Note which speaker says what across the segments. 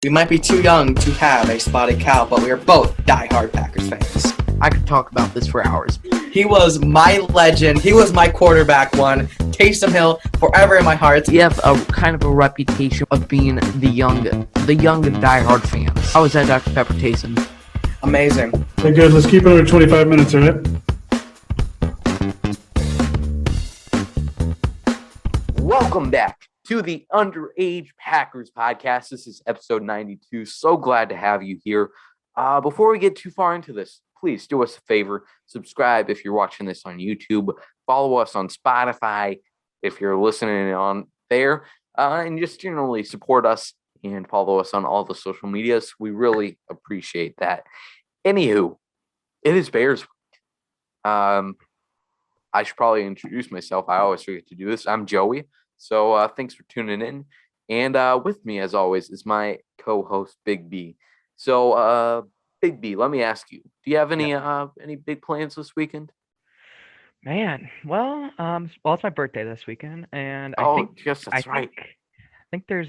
Speaker 1: We might be too young to have a spotted cow, but we are both diehard Packers fans.
Speaker 2: I could talk about this for hours.
Speaker 1: He was my legend. He was my quarterback one. Taysom Hill, forever in my heart.
Speaker 2: We have a kind of a reputation of being the young and diehard fans. How is that, Dr. Pepper Taysom?
Speaker 1: Amazing.
Speaker 3: Okay, good. Let's keep it under 25 minutes, all right?
Speaker 2: Welcome back to the Underage Packers podcast. This is episode 92. So glad to have you here. Before we get too far into this, please do us a favor. Subscribe if you're watching this on YouTube. Follow us on Spotify if you're listening on there. And just generally support us and follow us on all the social medias. We really appreciate that. Anywho, it is Bears week. I should probably introduce myself. I always forget to do this. I'm Joey. So thanks for tuning in. And with me, as always, is my co-host, Big B. So, Big B, let me ask you, do you have any big plans this weekend?
Speaker 4: Man, well, it's my birthday this weekend, and
Speaker 2: Yes, that's right.
Speaker 4: I think there's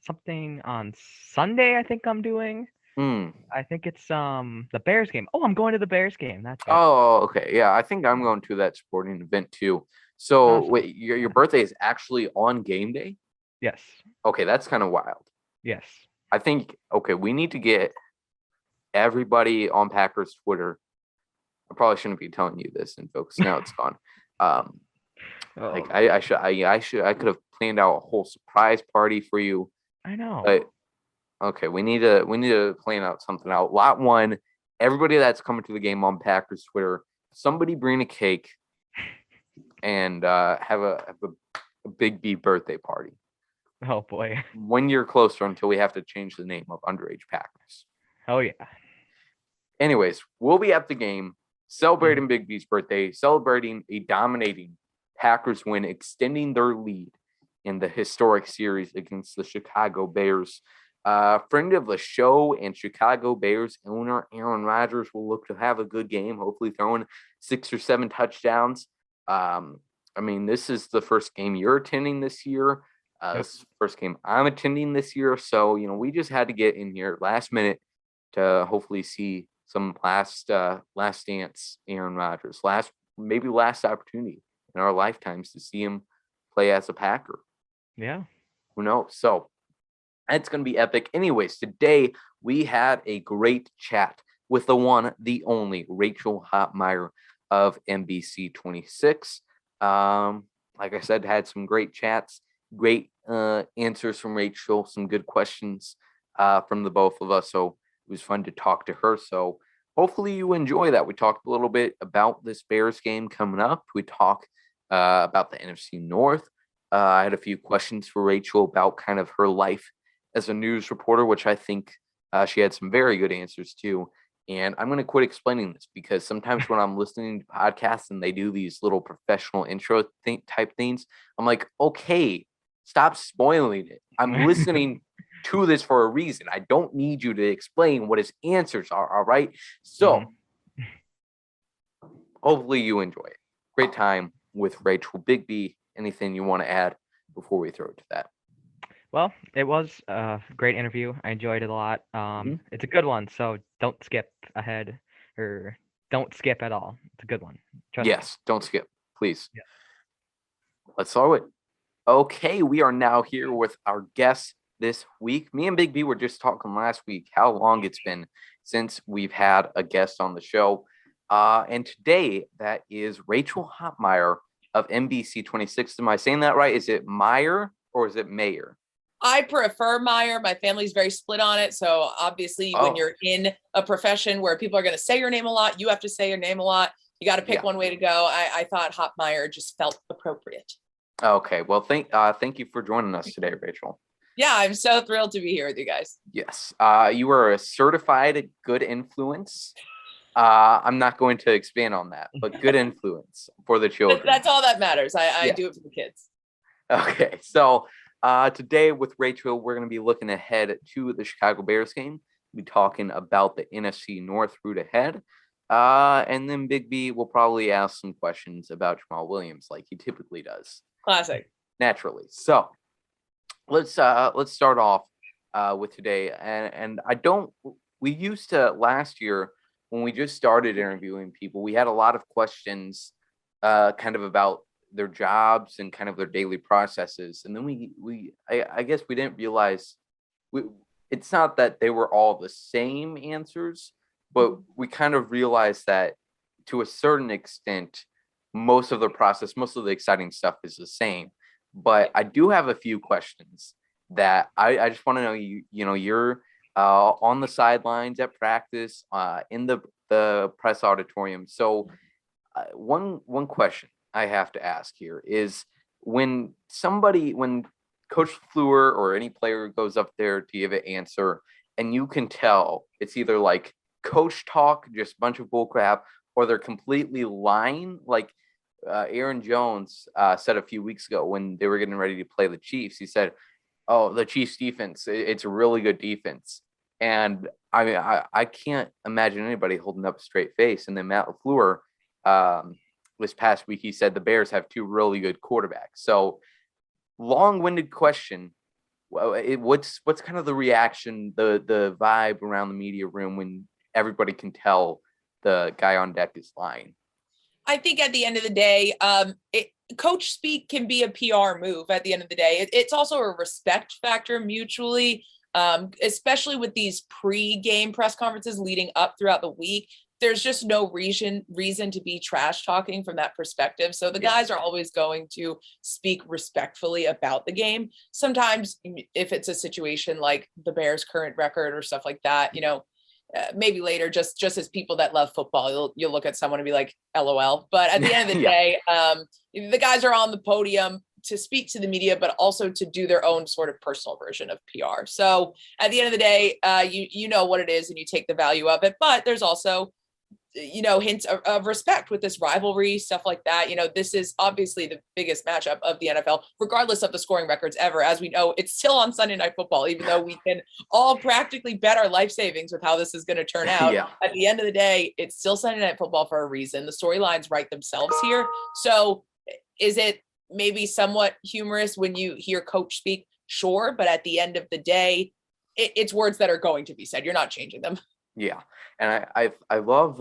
Speaker 4: something on Sunday. I think I'm doing. I think it's the Bears game. Oh, I'm going to the Bears game. That's it.
Speaker 2: Oh, okay. Yeah, I think I'm going to that sporting event too. So,
Speaker 4: Awesome.
Speaker 2: wait, your birthday is actually on game day?
Speaker 4: Yes.
Speaker 2: Okay, that's kind of wild.
Speaker 4: Yes.
Speaker 2: I think, we need to get everybody on Packers Twitter. I probably shouldn't be telling you this, and folks, now it's gone.
Speaker 4: Oh.
Speaker 2: I could have planned out a whole surprise party for you.
Speaker 4: I know.
Speaker 2: But okay, we need to plan out something out. Lot one, everybody that's coming to the game on Packers Twitter, somebody bring a cake and have a Big B birthday party.
Speaker 4: Oh boy.
Speaker 2: 1 year closer until we have to change the name of Underage Packers.
Speaker 4: Oh yeah.
Speaker 2: Anyways, we'll be at the game celebrating Big B's birthday, celebrating a dominating Packers win, extending their lead in the historic series against the Chicago Bears. Friend of the show and Chicago Bears owner Aaron Rodgers will look to have a good game, hopefully throwing 6 or 7 touchdowns. This is the first game you're attending this year. This is the first game I'm attending this year. So, we just had to get in here last minute to hopefully see some last dance Aaron Rodgers, last opportunity in our lifetimes to see him play as a Packer.
Speaker 4: Yeah.
Speaker 2: Who knows? So that's going to be epic. Anyways, today we had a great chat with the one, the only Rachel Hopmayer of NBC26. Like I said, had some great chats, great answers from Rachel, some good questions from the both of us. So it was fun to talk to her. So hopefully you enjoy that. We talked a little bit about this Bears game coming up. We talked about the NFC North. I had a few questions for Rachel about kind of her life as a news reporter, which I think she had some very good answers to. And I'm going to quit explaining this because sometimes when I'm listening to podcasts and they do these little professional intro type things, I'm like, okay, stop spoiling it. I'm listening to this for a reason. I don't need you to explain what his answers are. All right. So hopefully you enjoy it. Great time with Rachel. Big B, anything you want to add before we throw it to that?
Speaker 4: Well, it was a great interview. I enjoyed it a lot. It's a good one, so don't skip ahead or don't skip at all. It's a good one. Trust me.
Speaker 2: Don't skip, please.
Speaker 4: Yeah.
Speaker 2: Let's start it. Okay, we are now here with our guest this week. Me and Big B were just talking last week how long it's been since we've had a guest on the show. And today that is Rachel Hopmayer of NBC26. Am I saying that right? Is it Meyer or is it Mayer?
Speaker 5: I prefer Meyer. My family's very split on it. So obviously when you're in a profession where people are going to say your name a lot, you have to say your name a lot. You got to pick one way to go. I thought Hopmayer just felt appropriate.
Speaker 2: Okay. Well, thank you for joining us today, Rachel.
Speaker 5: Yeah, I'm so thrilled to be here with you guys.
Speaker 2: Yes. You are a certified good influence. I'm not going to expand on that, but good influence for the children.
Speaker 5: That's all that matters. I do it for the kids.
Speaker 2: Okay. So today with Rachel, we're going to be looking ahead to the Chicago Bears game. We'll be talking about the NFC North route ahead. And then Big B will probably ask some questions about Jamal Williams like he typically does.
Speaker 5: Classic.
Speaker 2: Naturally. So let's start off with today, and I don't. We used to last year when we just started interviewing people. We had a lot of questions, kind of about their jobs and kind of their daily processes, and then I guess we didn't realize it's not that they were all the same answers, but we kind of realized that to a certain extent, most of the process, most of the exciting stuff is the same. But I do have a few questions that I just want to know. You're on the sidelines at practice, in the press auditorium. So one question I have to ask here is when Coach Fleur or any player goes up there to give an answer, and you can tell it's either like coach talk, just a bunch of bull crap, or they're completely lying. Like Aaron Jones said a few weeks ago when they were getting ready to play the Chiefs, he said, "Oh, the Chiefs defense, it's a really good defense." And I mean, I can't imagine anybody holding up a straight face. And then Matt LaFleur, this past week, he said the Bears have two really good quarterbacks. So long-winded question. What's kind of the reaction, the vibe around the media room when everybody can tell the guy on deck is lying?
Speaker 5: I think at the end of the day, coach speak can be a PR move at the end of the day. It's also a respect factor mutually, especially with these pre-game press conferences leading up throughout the week. There's just no reason to be trash talking from that perspective. So the guys are always going to speak respectfully about the game. Sometimes if it's a situation like the Bears' current record or stuff like that, maybe later, just as people that love football, you'll look at someone and be like, LOL. But at the end of the day, the guys are on the podium to speak to the media, but also to do their own sort of personal version of PR. So at the end of the day, you know what it is and you take the value of it. But there's also hints of respect with this rivalry, stuff like that. This is obviously the biggest matchup of the NFL, regardless of the scoring records ever. As we know, it's still on Sunday Night Football, even though we can all practically bet our life savings with how this is going to turn out. At the end of the day, it's still Sunday Night Football for a reason. The storylines write themselves here. So is it maybe somewhat humorous when you hear coach speak? Sure. But at the end of the day, it's words that are going to be said. You're not changing them.
Speaker 2: Yeah. And I love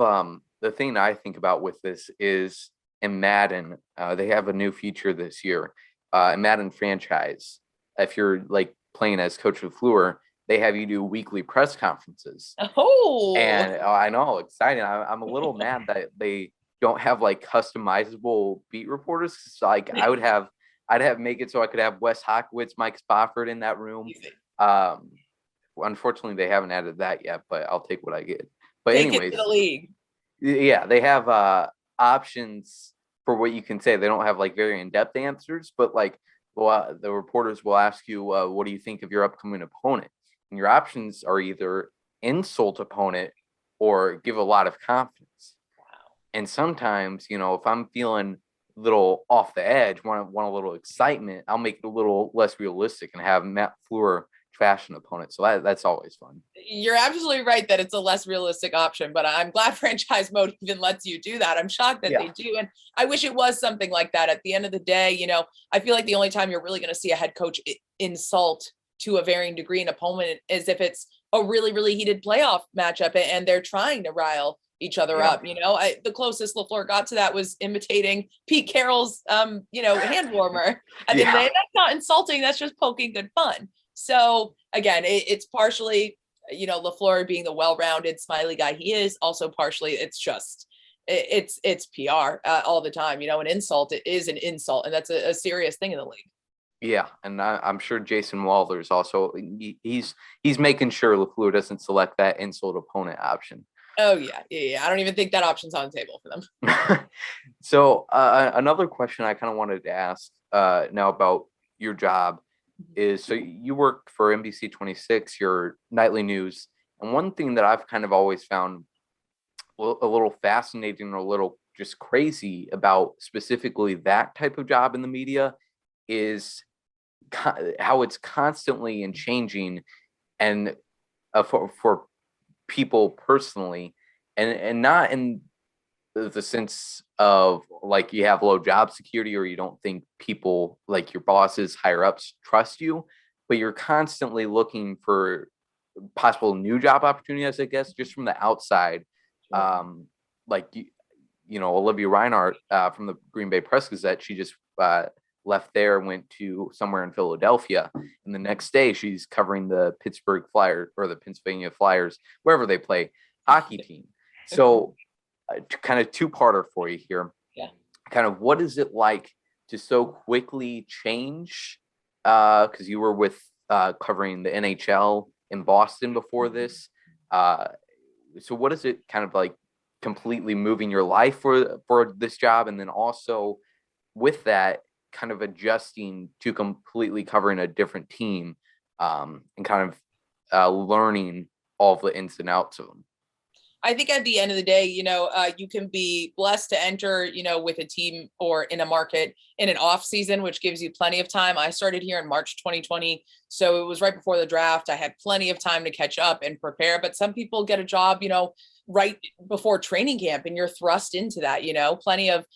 Speaker 2: the thing I think about with this is in Madden, they have a new feature this year. In Madden franchise, if you're like playing as Coach LaFleur, they have you do weekly press conferences.
Speaker 5: Oh,
Speaker 2: and I know, exciting. I'm a little mad that they don't have like customizable beat reporters. So, like I'd have make it so I could have Wes Hawkowitz, Mike Spofford in that room. Unfortunately, they haven't added that yet, but I'll take what I get. But anyways,
Speaker 5: take it to the league.
Speaker 2: Yeah, they have options for what you can say. They don't have like very in-depth answers, but like the reporters will ask you, what do you think of your upcoming opponent? And your options are either insult opponent or give a lot of confidence.
Speaker 5: Wow.
Speaker 2: And sometimes, if I'm feeling a little off the edge, want a little excitement, I'll make it a little less realistic and have Matt Fleur trash an opponent. So that's always fun.
Speaker 5: You're absolutely right that it's a less realistic option, but I'm glad franchise mode even lets you do that. I'm shocked that they do. And I wish it was something like that. At the end of the day, I feel like the only time you're really going to see a head coach insult to a varying degree an opponent is if it's a really, really heated playoff matchup and they're trying to rile each other up. The closest LaFleur got to that was imitating Pete Carroll's, hand warmer. I think that's not insulting. That's just poking good fun. So again, it's partially, LaFleur being the well-rounded, smiley guy he is. Also, partially, it's just it's PR all the time. An insult is an insult, and that's a serious thing in the league.
Speaker 2: Yeah, and I'm sure Jason Waller's also he's making sure LaFleur doesn't select that insult opponent option.
Speaker 5: Oh yeah. I don't even think that option's on the table for them.
Speaker 2: So another question I kind of wanted to ask now about your job is, so you work for NBC26, your nightly news, and one thing that I've kind of always found a little fascinating or a little just crazy about specifically that type of job in the media is how it's constantly and changing, and for people personally, and not in the sense of like you have low job security or you don't think people like your bosses higher ups trust you, but you're constantly looking for possible new job opportunities, I guess, just from the outside. Like, Olivia Reinhardt from the Green Bay Press Gazette, she just left there, went to somewhere in Philadelphia, and the next day she's covering the Pittsburgh Flyers or the Pennsylvania Flyers, wherever they play, hockey team. So kind of two-parter for you here.
Speaker 5: Yeah.
Speaker 2: Kind of what is it like to so quickly change? Because you were with covering the NHL in Boston before this. So what is it kind of like completely moving your life for this job? And then also with that, kind of adjusting to completely covering a different team and kind of learning all the ins and outs of them.
Speaker 5: I think at the end of the day, you can be blessed to enter, with a team or in a market in an off season, which gives you plenty of time. I started here in March 2020. So it was right before the draft. I had plenty of time to catch up and prepare, but some people get a job, right before training camp, and you're thrust into that. Plenty of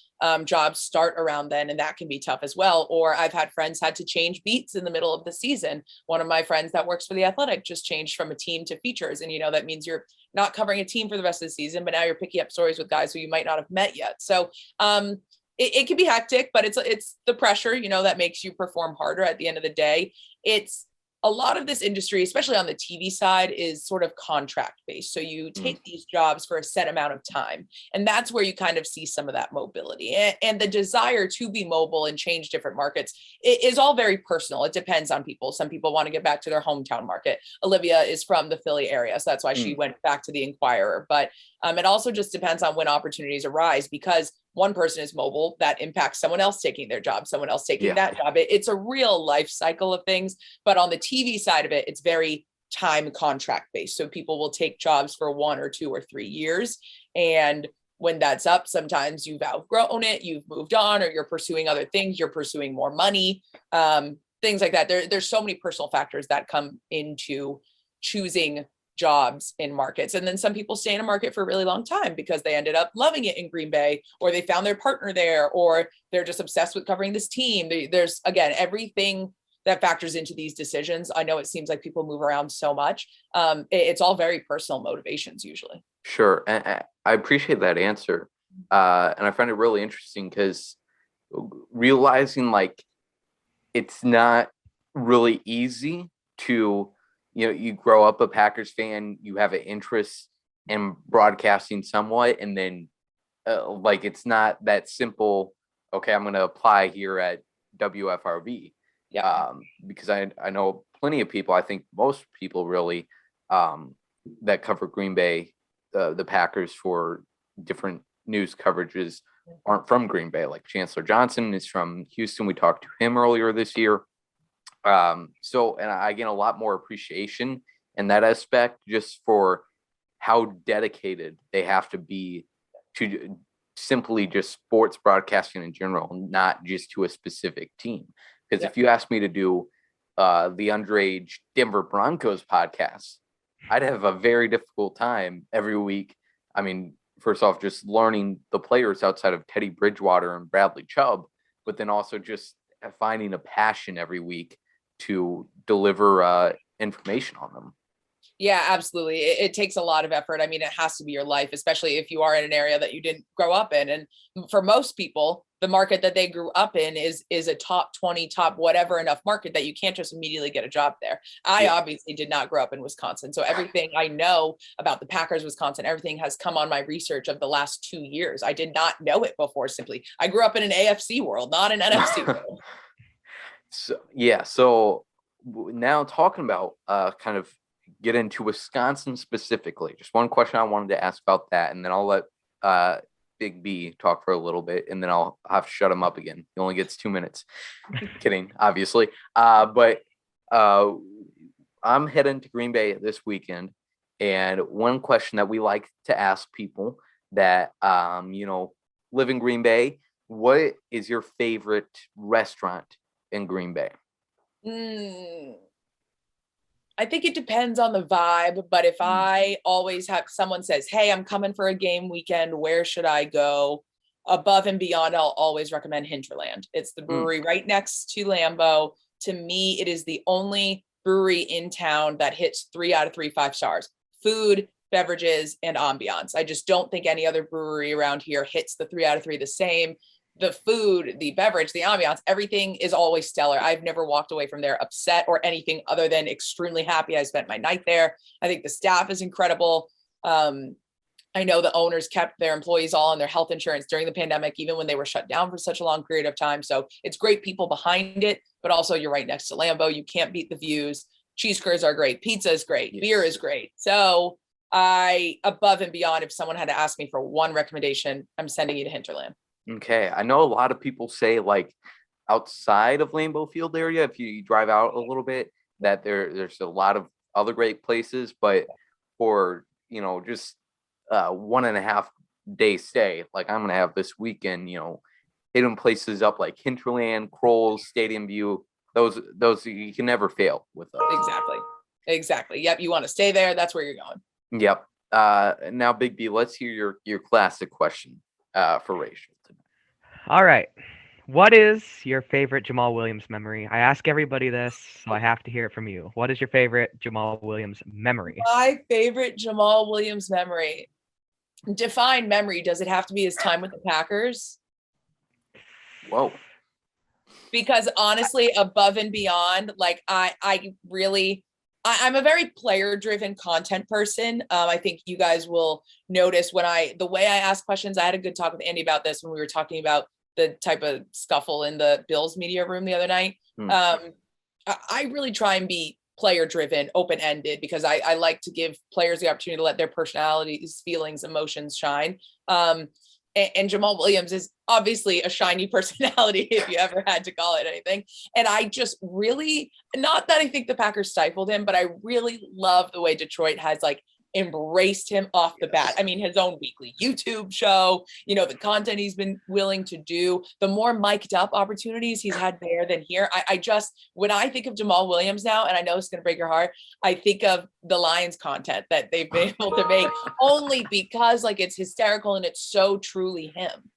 Speaker 5: jobs start around then, and that can be tough as well. Or I've had friends had to change beats in the middle of the season. One of my friends that works for The Athletic just changed from a team to features, and that means you're not covering a team for the rest of the season, but now you're picking up stories with guys who you might not have met yet. So it can be hectic, but it's the pressure, that makes you perform harder at the end of the day. It's a lot of this industry, especially on the TV side, is sort of contract based. So you take these jobs for a set amount of time. And that's where you kind of see some of that mobility and the desire to be mobile and change different markets. It is all very personal. It depends on people. Some people want to get back to their hometown market. Olivia is from the Philly area, so that's why she went back to the Inquirer. But it also just depends on when opportunities arise, because one person is mobile, that impacts someone else taking their job, someone else taking that job. It's a real life cycle of things. But on the TV side of it, it's very time contract based. So people will take jobs for 1 or 2 or 3 years. And when that's up, sometimes you've outgrown it, you've moved on, or you're pursuing other things, you're pursuing more money, things like that. There's so many personal factors that come into choosing jobs in markets. And then some people stay in a market for a really long time because they ended up loving it in Green Bay, or they found their partner there, or they're just obsessed with covering this team. There's, again, everything that factors into these decisions. I know it seems like people move around so much. It's all very personal motivations usually.
Speaker 2: Sure. And I appreciate that answer. And I find it really interesting because realizing like it's not really easy to, you grow up a Packers fan, you have an interest in broadcasting somewhat, and then like it's not that simple. Okay, I'm going to apply here at WFRV. Because I know plenty of people, I think most people really that cover Green Bay, the Packers for different news coverages aren't from Green Bay. Like Chancellor Johnson is from Houston. We talked to him earlier this year. And I gain a lot more appreciation in that aspect, just for how dedicated they have to be to simply just sports broadcasting in general, not just to a specific team. Because if you asked me to do the Underage Denver Broncos podcast, I'd have a very difficult time every week. I mean, first off, just learning the players outside of Teddy Bridgewater and Bradley Chubb, but then also just finding a passion every week to deliver information on them.
Speaker 5: Yeah, absolutely. It takes a lot of effort. I mean, it has to be your life, especially if you are in an area that you didn't grow up in. And for most people, the market that they grew up in is a top 20, top whatever enough market that you can't just immediately get a job there. I obviously did not grow up in Wisconsin. So everything I know about the Packers, Wisconsin, everything has come on my research of the last 2 years. I did not know it before. Simply, I grew up in an AFC world, not an NFC world.
Speaker 2: So now talking about kind of get into Wisconsin specifically, just one question I wanted to ask about that, and then I'll let Big B talk for a little bit, and then I'll have to shut him up again. He only gets 2 minutes. Kidding, obviously. But I'm heading to Green Bay this weekend, and one question that we like to ask people that live in Green Bay, what is your favorite restaurant in Green Bay?
Speaker 5: I think it depends on the vibe, but if I always have someone says, hey, I'm coming for a game weekend, where should I go? Above and beyond, I'll always recommend Hinterland. It's the brewery right next to Lambeau. to me, it is the only brewery in town that hits 3 out of 3 5-stars. Food, beverages, and ambiance. I just don't think any other brewery around here hits the 3 out of 3 the same. The food, the beverage, the ambiance, everything is always stellar. I've never walked away from there upset or anything other than extremely happy I spent my night there. I think the staff is incredible. I know the owners kept their employees all on their health insurance during the pandemic, even when they were shut down for such a long period of time. So it's great people behind it, but also you're right next to Lambeau. You can't beat the views. Cheese curds are great. Pizza is great. Yes. Beer is great. So above and beyond, if someone had to ask me for one recommendation, I'm sending you to Hinterland.
Speaker 2: Okay. I know a lot of people say like outside of Lambeau Field area, if you drive out a little bit, that there's a lot of other great places, but for, just 1.5 day stay, like I'm going to have this weekend, hitting places up like Hinterland, Kroll's, Stadium View, those you can never fail with those.
Speaker 5: Exactly. Yep. You want to stay there. That's where you're going.
Speaker 2: Yep. Now Big B, let's hear your classic question for Rachel tonight.
Speaker 4: All right. What is your favorite Jamal Williams memory? I ask everybody this, so I have to hear it from you. What is your favorite Jamal Williams memory?
Speaker 5: My favorite Jamal Williams memory. Define memory. Does it have to be his time with the Packers?
Speaker 2: Whoa.
Speaker 5: Because honestly, above and beyond, like I'm a very player-driven content person. I think you guys will notice the way I ask questions. I had a good talk with Andy about this when we were talking about the type of scuffle in the Bills media room the other night. I really try and be player-driven, open-ended, because I like to give players the opportunity to let their personalities, feelings, emotions shine. And Jamal Williams is obviously a shiny personality, if you ever had to call it anything. And I just really, not that I think the Packers stifled him, but I really love the way Detroit has like embraced him off the bat. I mean, his own weekly YouTube show, the content he's been willing to do, the more mic'd up opportunities he's had there than here. When I think of Jamal Williams now, and I know it's going to break your heart, I think of the Lions content that they've been able to make only because like it's hysterical and it's so truly him.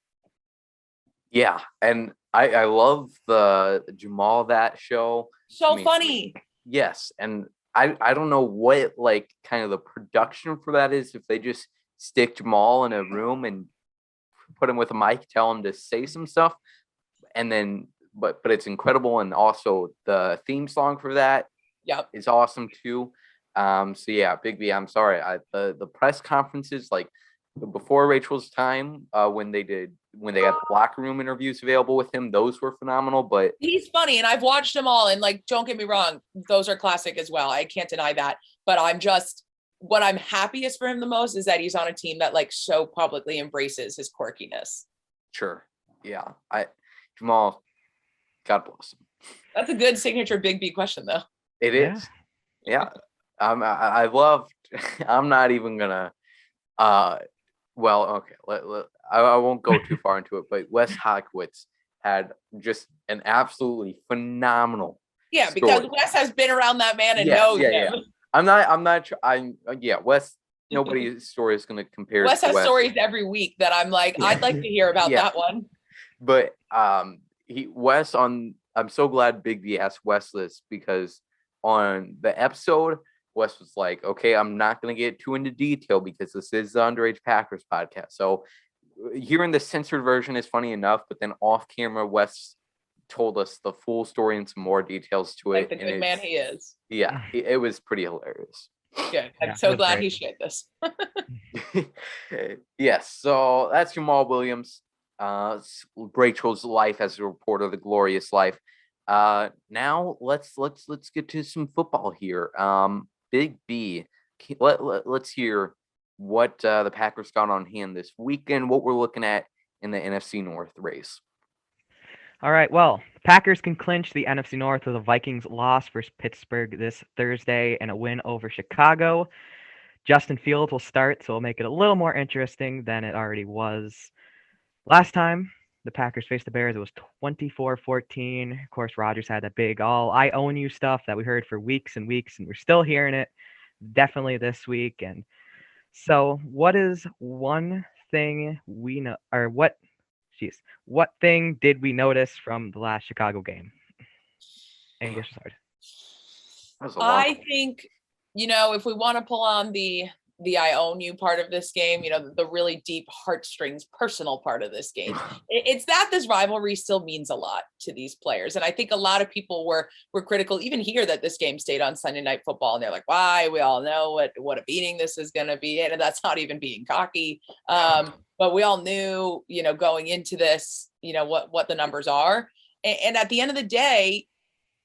Speaker 2: Yeah. And I love the Jamal that show.
Speaker 5: So funny.
Speaker 2: Yes. And I don't know what like kind of the production for that is, if they just stick Jamal in a room and put him with a mic, tell him to say some stuff, and then but it's incredible. And also the theme song for that is awesome too. So yeah, Big B, I'm sorry. The press conferences like before Rachel's time, when they had the locker room interviews available with him, those were phenomenal. But
Speaker 5: he's funny, and I've watched them all, and like, don't get me wrong, those are classic as well. I can't deny that. But what I'm happiest for him the most is that he's on a team that like so publicly embraces his quirkiness.
Speaker 2: Sure, yeah. Jamal, God bless him.
Speaker 5: That's a good signature Big B question, though.
Speaker 2: It is, yeah. I loved. I'm not even gonna. Well, okay. I won't go too far into it, but Wes Hockwitz had just an absolutely phenomenal.
Speaker 5: Yeah,
Speaker 2: story.
Speaker 5: Because Wes has been around that man and knows him. Yeah.
Speaker 2: I'm not. Wes. Nobody's story is going to compare.
Speaker 5: Wes has stories every week that I'm like, I'd like to hear about that one.
Speaker 2: But Wes on. I'm so glad Big B asked Wes this, because on the episode, Wes was like, okay, I'm not going to get too into detail because this is the Underage Packers podcast. So hearing the censored version is funny enough, but then off camera, Wes told us the full story and some more details to
Speaker 5: like
Speaker 2: it.
Speaker 5: The good man he is.
Speaker 2: Yeah, it was pretty hilarious.
Speaker 5: Good. I'm so glad he shared this.
Speaker 2: Yes, so that's Jamal Williams. Rachel's life as a reporter, the glorious life. Now let's get to some football here. Big B, let's hear what the Packers got on hand this weekend, what we're looking at in the NFC North race.
Speaker 4: All right, well, Packers can clinch the NFC North with a Vikings loss versus Pittsburgh this Thursday and a win over Chicago. Justin Fields will start, so it'll make it a little more interesting than it already was. Last time the Packers faced the Bears, it was 24-14. Of course, Rodgers had that big I own you stuff that we heard for weeks and weeks, and we're still hearing it definitely this week. And so what is one thing we know, or what thing did we notice from the last Chicago game? Angus Lazard.
Speaker 2: That was a long
Speaker 5: I think, if we want to pull on the I own you part of this game, the really deep heartstrings personal part of this game, it's that this rivalry still means a lot to these players. And I think a lot of people were critical even here that this game stayed on Sunday Night Football, and they're like, why? We all know what a beating this is going to be, and that's not even being cocky. But we all knew, going into this, what the numbers are. And at the end of the day,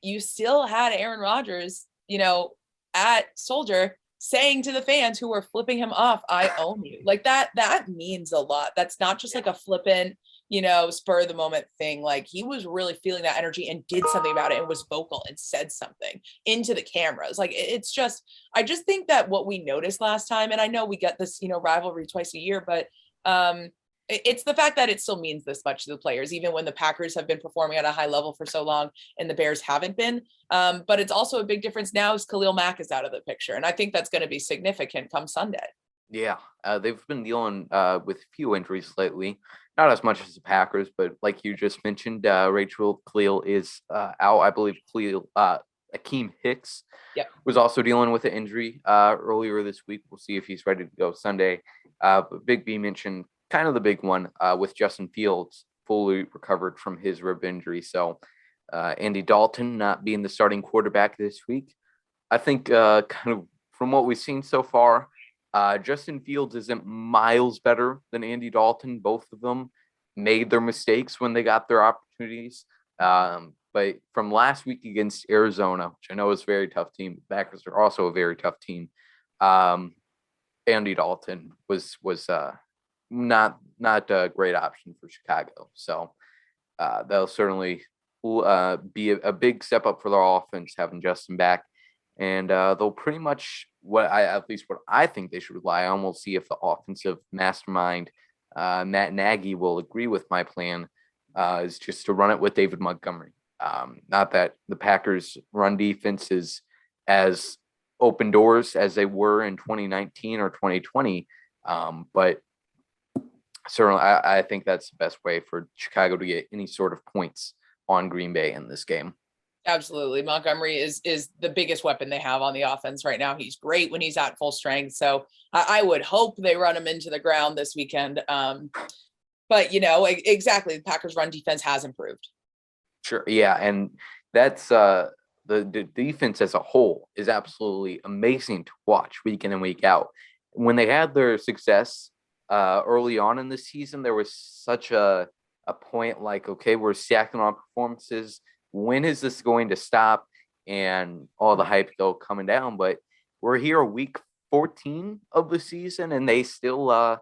Speaker 5: you still had Aaron Rodgers, at Soldier saying to the fans who were flipping him off, I own you. Like that means a lot. That's not just like a flippant, spur of the moment thing. Like he was really feeling that energy and did something about it and was vocal and said something into the cameras. Like it's just, I just think that what we noticed last time, and I know we get this, rivalry twice a year, but it's the fact that it still means this much to the players, even when the Packers have been performing at a high level for so long and the Bears haven't been. But it's also a big difference now as Khalil Mack is out of the picture. And I think that's going to be significant come Sunday.
Speaker 2: Yeah, they've been dealing with a few injuries lately. Not as much as the Packers, but like you just mentioned, Rachel Khalil is out. I believe Akeem Hicks was also dealing with an injury earlier this week. We'll see if he's ready to go Sunday. But Big B mentioned kind of the big one with Justin Fields fully recovered from his rib injury. So Andy Dalton not being the starting quarterback this week. I think kind of from what we've seen so far, Justin Fields isn't miles better than Andy Dalton. Both of them made their mistakes when they got their opportunities. But from last week against Arizona, which I know is a very tough team, the Packers are also a very tough team. Andy Dalton was not a great option for Chicago. So they'll certainly be a big step up for their offense having Justin back. And they'll pretty much what I think they should rely on. We'll see if the offensive mastermind Matt Nagy will agree with my plan. Is just to run it with David Montgomery. Not that the Packers' run defense is as open doors as they were in 2019 or 2020, but certainly I think that's the best way for Chicago to get any sort of points on Green Bay in this game.
Speaker 5: Absolutely. Montgomery is the biggest weapon they have on the offense right now. He's great when he's at full strength. So I would hope they run him into the ground this weekend. But, exactly, the Packers' run defense has improved.
Speaker 2: Sure. Yeah. And that's the defense as a whole is absolutely amazing to watch week in and week out. When they had their success early on in the season, there was such a point like, okay, we're stacking on performances. When is this going to stop? And all the hype still coming down. But we're here week 14 of the season, and they still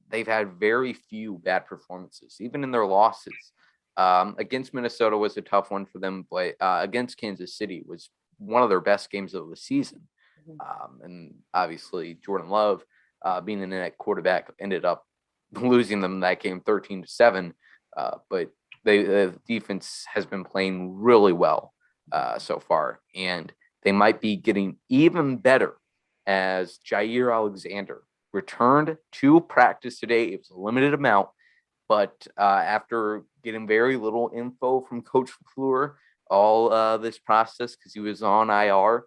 Speaker 2: they've had very few bad performances, even in their losses. Against Minnesota was a tough one for them, but against Kansas City was one of their best games of the season. And obviously Jordan Love being the net quarterback ended up losing them that game 13-7. But the defense has been playing really well so far, and they might be getting even better as Jair Alexander returned to practice today. It was a limited amount, but after getting very little info from Coach LaFleur all this process because he was on IR,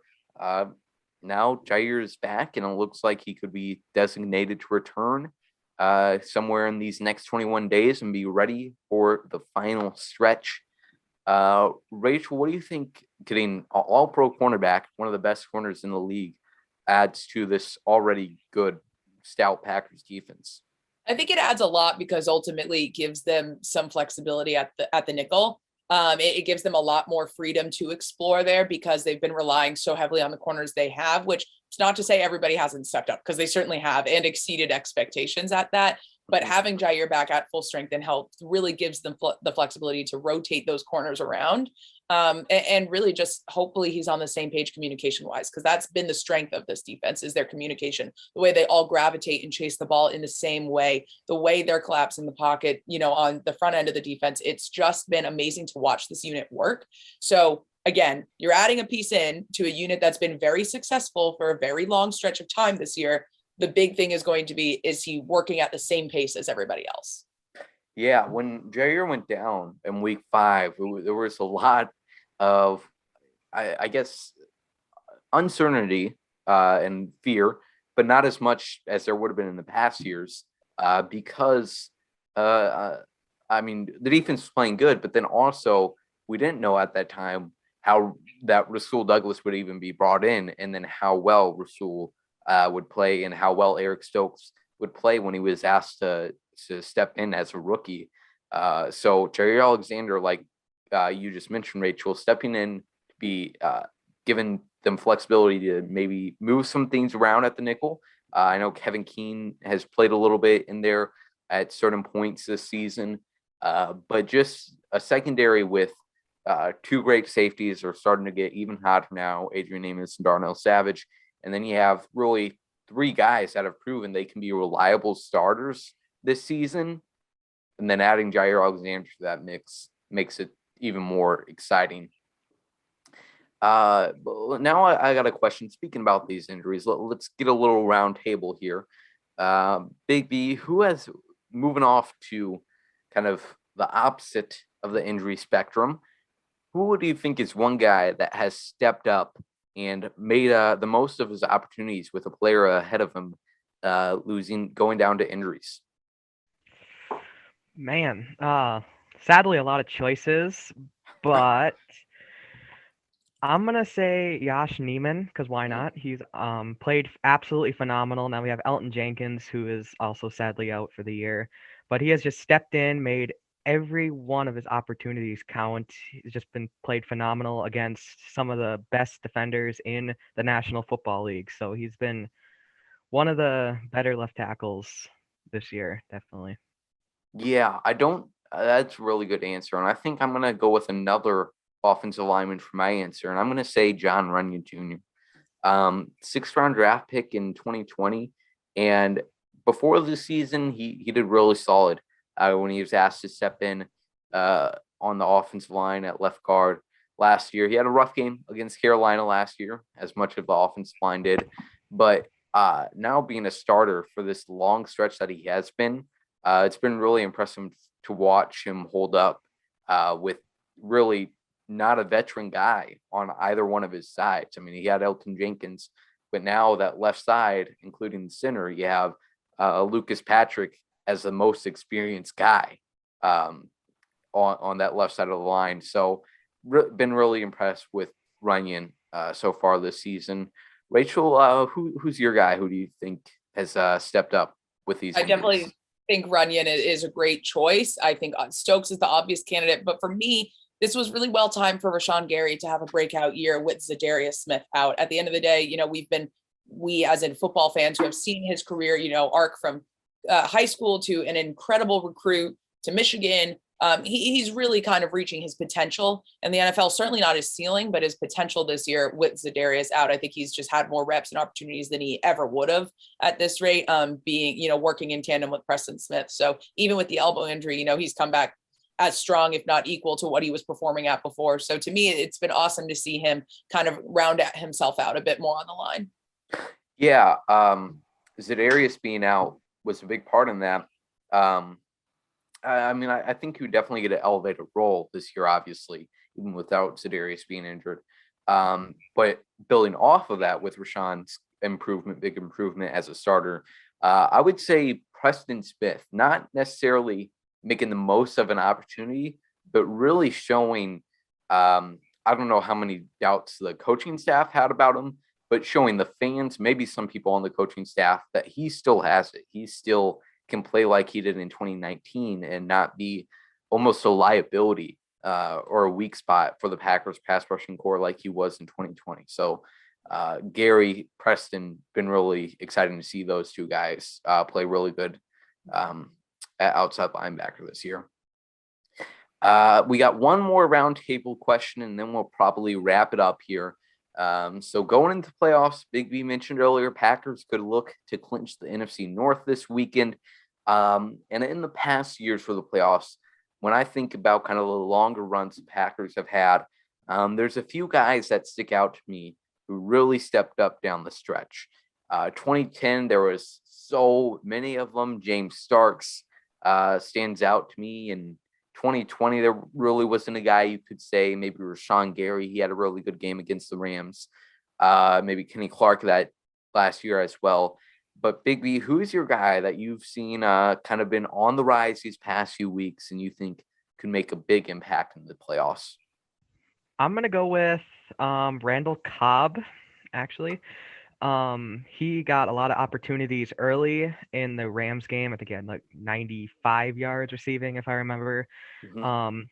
Speaker 2: now Jair is back, and it looks like he could be designated to return somewhere in these next 21 days and be ready for the final stretch. Rachel, what do you think getting all-pro cornerback, one of the best corners in the league, adds to this already good, stout Packers defense?
Speaker 5: I think it adds a lot because ultimately it gives them some flexibility at the nickel. It gives them a lot more freedom to explore there because they've been relying so heavily on the corners they have, which it's not to say everybody hasn't stepped up because they certainly have and exceeded expectations at that. But having Jair back at full strength and health really gives them the flexibility to rotate those corners around. And really just hopefully he's on the same page communication wise, because that's been the strength of this defense is their communication, the way they all gravitate and chase the ball in the same way, the way they're collapsing the pocket, on the front end of the defense. It's just been amazing to watch this unit work. So again, you're adding a piece in to a unit that's been very successful for a very long stretch of time this year. The big thing is going to be, is he working at the same pace as everybody else?
Speaker 2: Yeah, when Jair went down in week 5, there was a lot of I guess, uncertainty and fear, but not as much as there would have been in the past years because, I mean, the defense was playing good, but then also we didn't know at that time how that Rasul Douglas would even be brought in, and then how well Rasul would play and how well Eric Stokes would play when he was asked to step in as a rookie. So Jerry Alexander, like you just mentioned, Rachel, stepping in to be given them flexibility to maybe move some things around at the nickel. I know Kevin Keene has played a little bit in there at certain points this season, but just a secondary with two great safeties are starting to get even hotter now, Adrian Amos and Darnell Savage. And then you have really three guys that have proven they can be reliable starters this season. And then adding Jair Alexander to that mix makes it even more exciting. Now I got a question. Speaking about these injuries, let's get a little round table here. Big B, who has, moving off to kind of the opposite of the injury spectrum, who do you think is one guy that has stepped up and made the most of his opportunities with a player ahead of him going down to injuries?
Speaker 4: Man, sadly, a lot of choices, but I'm gonna say Josh Neiman, because why not? He's played absolutely phenomenal. Now we have Elton Jenkins, who is also sadly out for the year, but he has just stepped in, made every one of his opportunities count. He's just been played phenomenal against some of the best defenders in the National Football League. So he's been one of the better left tackles this year, definitely.
Speaker 2: Yeah, I don't. That's a really good answer, and I think I'm gonna go with another offensive lineman for my answer, and I'm gonna say John Runyon Jr. Sixth round draft pick in 2020, and before the season, he did really solid when he was asked to step in on the offensive line at left guard last year. He had a rough game against Carolina last year, as much of the offensive line did, but now being a starter for this long stretch that he has been. It's been really impressive to watch him hold up with really not a veteran guy on either one of his sides. I mean, he had Elton Jenkins, but now that left side, including the center, you have Lucas Patrick as the most experienced guy on that left side of the line. So been really impressed with Runyon so far this season. Rachel, who's your guy? Who do you think has stepped up with these injuries?
Speaker 5: Definitely think Runyon is a great choice. I think Stokes is the obvious candidate, but for me, this was really well timed for Rashawn Gary to have a breakout year with Zadarius Smith out. At the end of the day, we as in football fans who have seen his career, arc from high school to an incredible recruit to Michigan. He's really kind of reaching his potential, and the NFL, certainly not his ceiling, but his potential this year with Zadarius out. I think he's just had more reps and opportunities than he ever would have at this rate, working in tandem with Preston Smith. So even with the elbow injury, he's come back as strong, if not equal to what he was performing at before. So to me, it's been awesome to see him kind of round himself out a bit more on the line.
Speaker 2: Yeah. Zadarius being out was a big part in that. I think he would definitely get an elevated role this year, obviously, even without Zadarius being injured. But building off of that with Rashawn's big improvement as a starter, I would say Preston Smith, not necessarily making the most of an opportunity, but really showing, I don't know how many doubts the coaching staff had about him, but showing the fans, maybe some people on the coaching staff, that he still has it. He still can play like he did in 2019 and not be almost a liability or a weak spot for the Packers pass rushing core like he was in 2020. So Gary, Preston, been really exciting to see those two guys play really good at outside linebacker this year. We got one more roundtable question, and then we'll probably wrap it up here. So going into playoffs, Big B mentioned earlier, Packers could look to clinch the NFC North this weekend. And in the past years for the playoffs, when I think about kind of the longer runs the Packers have had, there's a few guys that stick out to me who really stepped up down the stretch. 2010, there was so many of them. James Starks stands out to me. In 2020, there really wasn't a guy you could say. Maybe Rashawn Gary, he had a really good game against the Rams. Maybe Kenny Clark that last year as well. But Big B, who's your guy that you've seen kind of been on the rise these past few weeks and you think could make a big impact in the playoffs?
Speaker 4: I'm gonna go with Randall Cobb, actually. He got a lot of opportunities early in the Rams game. I think he had like 95 yards receiving, if I remember.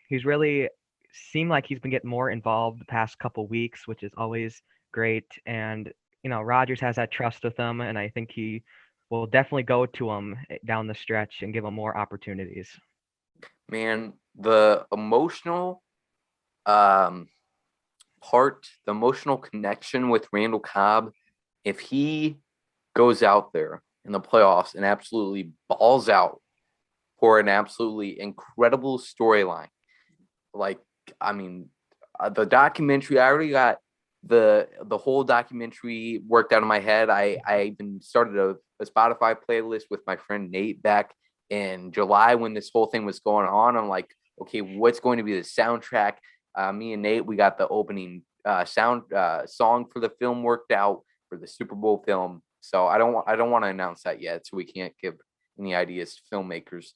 Speaker 4: He's really seemed like he's been getting more involved the past couple weeks, which is always great. And Rodgers has that trust with him, and I think he will definitely go to him down the stretch and give him more opportunities.
Speaker 2: Man, the emotional the emotional connection with Randall Cobb, if he goes out there in the playoffs and absolutely balls out for an absolutely incredible storyline, like, I mean, the documentary, I already got the whole documentary worked out in my head. I even started a Spotify playlist with my friend Nate back in July when this whole thing was going on. I'm like, okay, what's going to be the soundtrack? Me and Nate, we got the opening song for the film worked out for the Super Bowl film. So I don't want to announce that yet, so we can't give any ideas to filmmakers.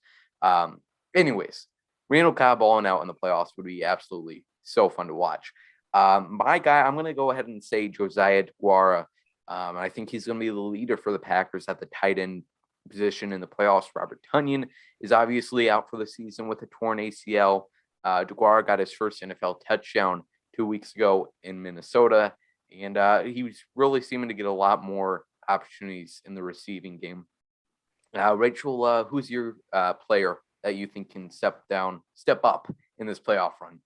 Speaker 2: Anyways, Randall Cobb balling out in the playoffs would be absolutely so fun to watch. My guy, I'm going to go ahead and say Josiah DeGuara. I think he's going to be the leader for the Packers at the tight end position in the playoffs. Robert Tonyan is obviously out for the season with a torn ACL. DeGuara got his first NFL touchdown 2 weeks ago in Minnesota, and he was really seeming to get a lot more opportunities in the receiving game. Rachel, who's your player that you think can step up in this playoff run?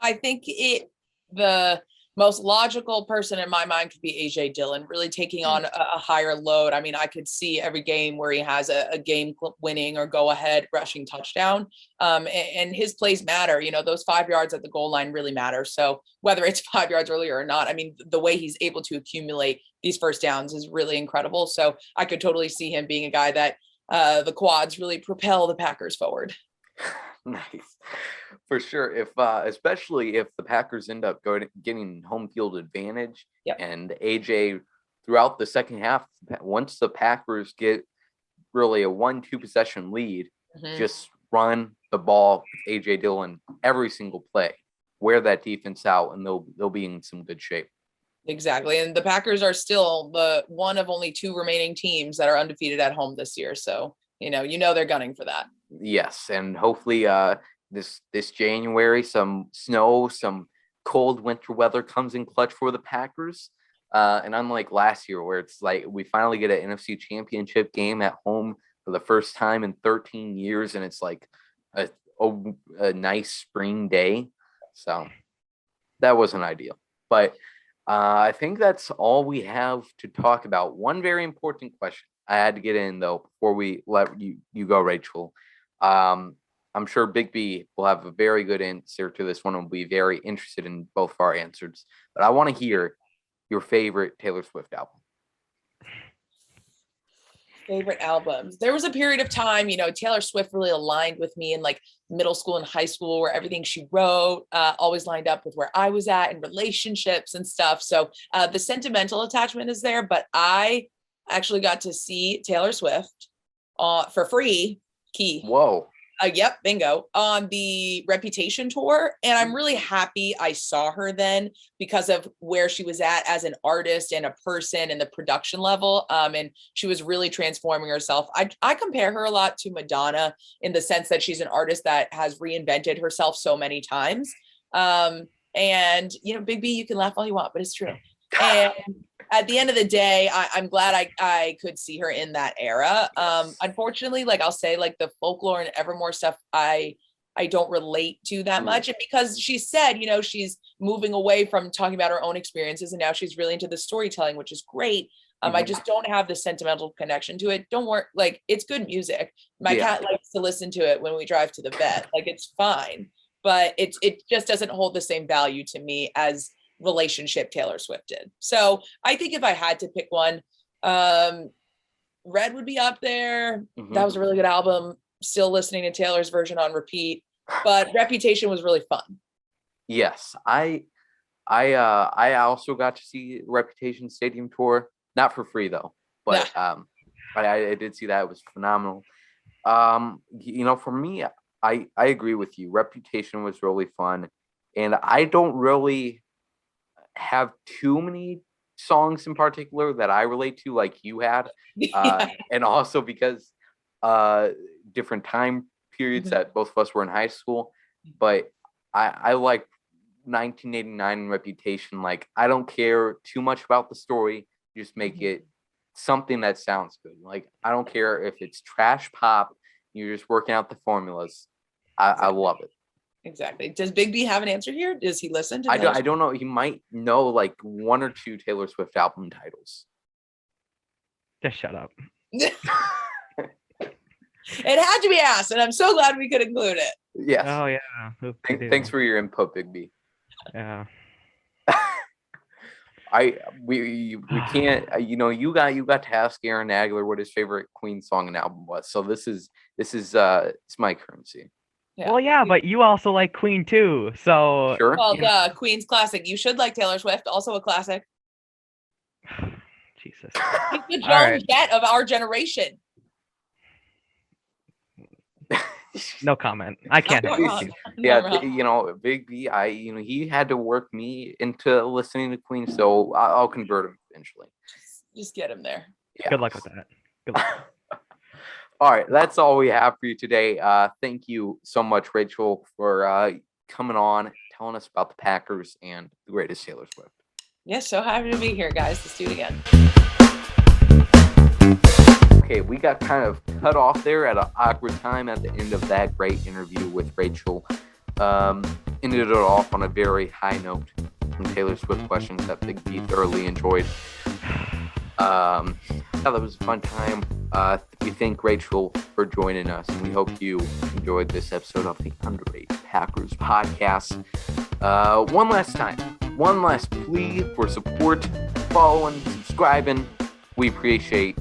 Speaker 5: I think the most logical person in my mind could be AJ Dillon, really taking on a higher load. I mean, I could see every game where he has a game winning or go ahead rushing touchdown. And his plays matter. Those 5 yards at the goal line really matter. So whether it's 5 yards earlier or not, I mean, the way he's able to accumulate these first downs is really incredible. So I could totally see him being a guy that the quads really propel the Packers forward.
Speaker 2: Nice. For sure. If especially if the Packers end up getting home field advantage, and AJ throughout the second half, once the Packers get really a 1-2 possession lead, just run the ball with AJ Dillon every single play, wear that defense out, and they'll be in some good shape.
Speaker 5: Exactly. And the Packers are still the one of only 2 remaining teams that are undefeated at home this year. So, they're gunning for that.
Speaker 2: Yes. And hopefully this January, some snow, some cold winter weather comes in clutch for the Packers. And unlike last year where it's like we finally get an NFC championship game at home for the first time in 13 years. And it's like a nice spring day. So that wasn't ideal. But I think that's all we have to talk about. One very important question I had to get in, though, before we let you go, Rachel. I'm sure Big B will have a very good answer to this one and will be very interested in both of our answers. But I want to hear your favorite Taylor Swift album.
Speaker 5: Favorite albums. There was a period of time, Taylor Swift really aligned with me in like middle school and high school, where everything she wrote always lined up with where I was at in relationships and stuff. So the sentimental attachment is there, but I actually got to see Taylor Swift for free.
Speaker 2: Whoa.
Speaker 5: Yep, bingo, on the Reputation tour. And I'm really happy I saw her then because of where she was at as an artist and a person and the production level. And she was really transforming herself. I compare her a lot to Madonna in the sense that she's an artist that has reinvented herself so many times. And, Big B, you can laugh all you want, but it's true. And at the end of the day, I'm glad I could see her in that era. Unfortunately, like I'll say, like the folklore and Evermore stuff, I don't relate to that much. And because she said, she's moving away from talking about her own experiences, and now she's really into the storytelling, which is great. I just don't have the sentimental connection to it. Don't worry, like it's good music. My cat likes to listen to it when we drive to the vet. Like it's fine, but it just doesn't hold the same value to me as Relationship Taylor Swift did. So I think if I had to pick one, Red would be up there. That was a really good album. Still listening to Taylor's version on repeat. but Reputation was really fun.
Speaker 2: Yes, I also got to see Reputation Stadium Tour, not for free though, but I did see that. It was phenomenal. For me, I agree with you. Reputation was really fun, and I don't really have too many songs in particular that I relate to like you had, and also because different time periods that both of us were in high school, but I like 1989 Reputation. Like, I don't care too much about the story, just make it something that sounds good. Like, I don't care if it's trash pop, you're just working out the formulas. I love it.
Speaker 5: Exactly. Does Big B have an answer here? Does he listen to
Speaker 2: I don't know. He might know like one or two Taylor Swift album titles.
Speaker 4: Just shut up.
Speaker 5: It had to be asked, and I'm so glad we could include it.
Speaker 2: Yes.
Speaker 4: Oh yeah.
Speaker 2: Thanks for your input, Big B.
Speaker 4: Yeah.
Speaker 2: We can't. You got to ask Aaron Nagler what his favorite Queen song and album was. So this is it's my currency.
Speaker 5: Yeah.
Speaker 4: Well, yeah, but you also like Queen too, so
Speaker 2: Sure.
Speaker 5: Well, Queen's classic. You should like Taylor Swift, also a classic.
Speaker 4: Jesus.
Speaker 5: He's the Joan
Speaker 4: right.
Speaker 5: Jett of our generation.
Speaker 4: No comment. I can't.
Speaker 5: Not wrong.
Speaker 2: Yeah,
Speaker 5: Not wrong.
Speaker 2: Big B. He had to work me into listening to Queen, so I'll convert him eventually.
Speaker 5: Just get him there.
Speaker 2: Yeah.
Speaker 4: Good luck with that. Good luck.
Speaker 2: All right, that's all we have for you today. Thank you so much, Rachel, for coming on, telling us about the Packers and the greatest Taylor Swift.
Speaker 5: Yes, so happy to be here, guys. Let's do it again.
Speaker 2: Okay, we got kind of cut off there at an awkward time at the end of that great interview with Rachel. Ended it off on a very high note. Some Taylor Swift questions that Big B thoroughly enjoyed. That was a fun time. We thank Rachel for joining us, and we hope you enjoyed this episode of the Underage Packers podcast. One last plea for support, following, subscribing. We appreciate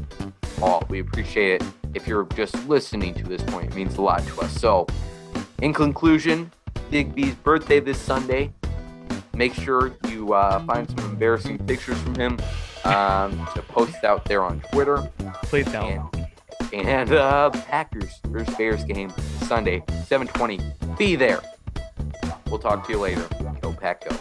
Speaker 2: all. We appreciate it. If you're just listening to this point, it means a lot to us. So, in conclusion, Big B's birthday this Sunday. Make sure you find some embarrassing pictures from him to post out there on Twitter.
Speaker 4: Please don't.
Speaker 2: And Packers versus Bears game Sunday, 7:20. Be there. We'll talk to you later. Go Pack, go.